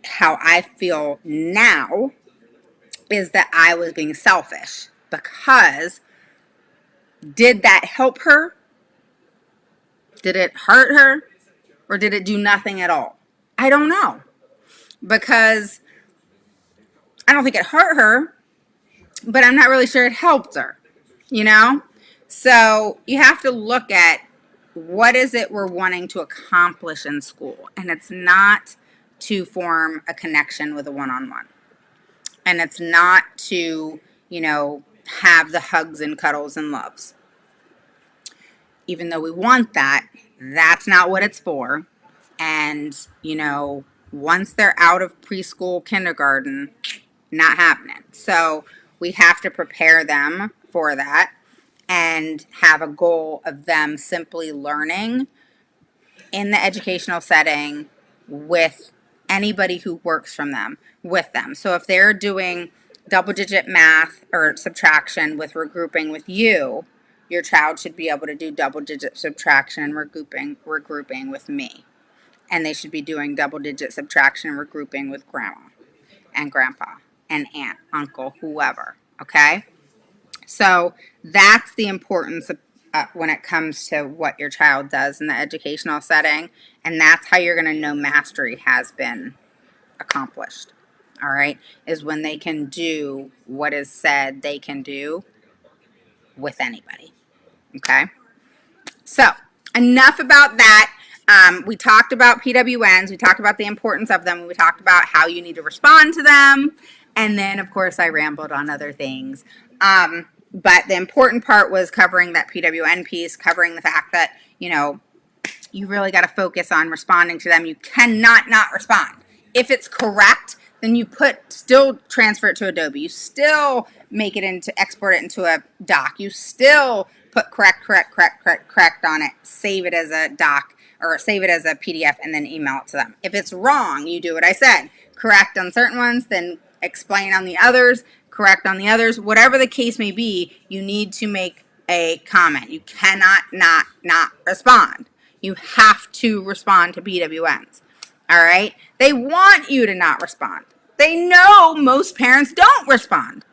how I feel now, is that I was being selfish, because did that help her? Did it hurt her? Or did it do nothing at all? I don't know, because I don't think it hurt her, but I'm not really sure it helped her. you know? So you have to look at what is it we're wanting to accomplish in school. And it's not to form a connection with a one-on-one. And it's not to, have the hugs and cuddles and loves. Even though we want that, that's not what it's for. And, once they're out of preschool, kindergarten, not happening. So we have to prepare them for that and have a goal of them simply learning in the educational setting with anybody who works with them. So if they're doing double digit math or subtraction with regrouping with you, your child should be able to do double digit subtraction and regrouping with me. And they should be doing double digit subtraction and regrouping with grandma and grandpa and aunt, uncle, whoever. Okay? So that's the importance of when it comes to what your child does in the educational setting. And that's how you're going to know mastery has been accomplished. All right? Is when they can do what is said they can do with anybody. Okay? So, enough about that. We talked about PWNs. We talked about the importance of them. We talked about how you need to respond to them. And then, of course, I rambled on other things. But the important part was covering that PWN piece, covering the fact that, you really got to focus on responding to them. You cannot not respond. If it's correct, then you still transfer it to Adobe. You still export it into a doc. You still put correct on it, save it as a doc or save it as a PDF and then email it to them. If it's wrong, you do what I said. Correct on certain ones, then explain on the others, correct on the others. Whatever the case may be, you need to make a comment. You cannot not respond. You have to respond to PWNs. All right? They want you to not respond. They know most parents don't respond.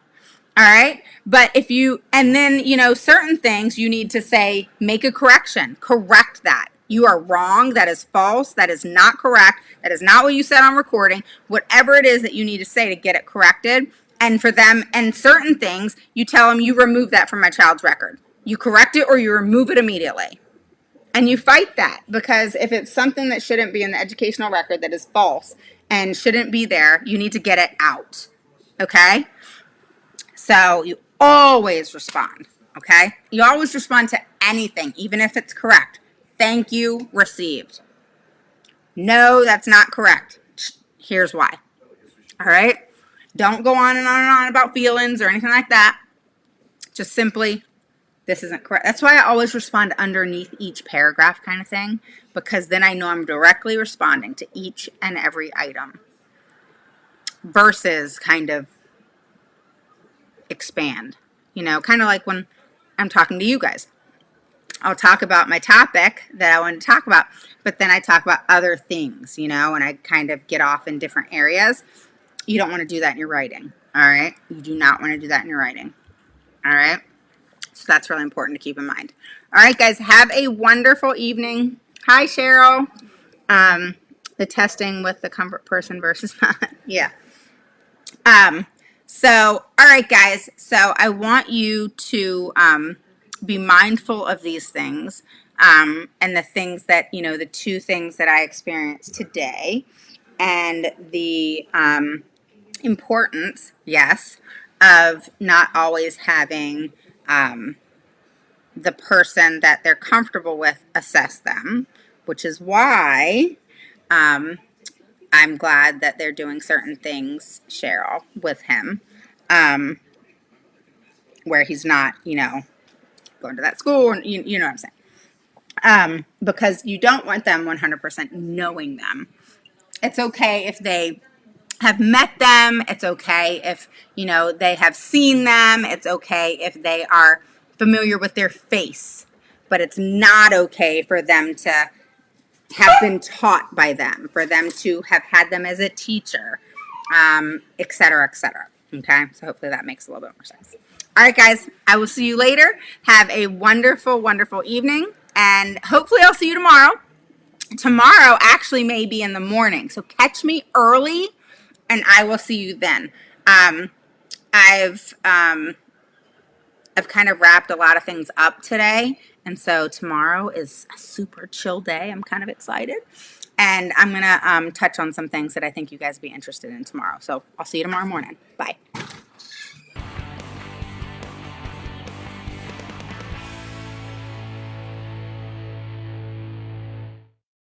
All right? But certain things you need to say, make a correction. Correct that. You are wrong. That is false. That is not correct. That is not what you said on recording. Whatever it is that you need to say to get it corrected. And for them, and certain things, you tell them, you remove that from my child's record. You correct it or you remove it immediately. And you fight that, because if it's something that shouldn't be in the educational record that is false and shouldn't be there, you need to get it out. Okay? So you always respond. Okay? You always respond to anything, even if it's correct. Thank you, received. No, that's not correct. Here's why. All right? Don't go on and on and on about feelings or anything like that. Just simply, this isn't correct. That's why I always respond underneath each paragraph kind of thing, because then I know I'm directly responding to each and every item versus kind of expand, kind of like when I'm talking to you guys. I'll talk about my topic that I want to talk about, but then I talk about other things, and I kind of get off in different areas. You don't want to do that in your writing, all right? You do not want to do that in your writing, all right? So that's really important to keep in mind. All right, guys, have a wonderful evening. Hi, Cheryl. The testing with the comfort person versus not. Yeah. So, all right, guys. So I want you to be mindful of these things and the things that, the two things that I experienced today and the importance, yes, of not always having the person that they're comfortable with assess them, which is why I'm glad that they're doing certain things, Cheryl, with him, where he's not, going to that school, and you know what I'm saying. Because you don't want them 100% knowing them. It's okay if they have met them. It's okay if, they have seen them. It's okay if they are familiar with their face. But it's not okay for them to have been taught by them, for them to have had them as a teacher, et cetera, et cetera. Okay, so hopefully that makes a little bit more sense. All right, guys, I will see you later. Have a wonderful, wonderful evening, and hopefully I'll see you tomorrow. Tomorrow actually may be in the morning, so catch me early, and I will see you then. I've I've kind of wrapped a lot of things up today. And so tomorrow is a super chill day. I'm kind of excited. And I'm going to touch on some things that I think you guys will be interested in tomorrow. So I'll see you tomorrow morning. Bye.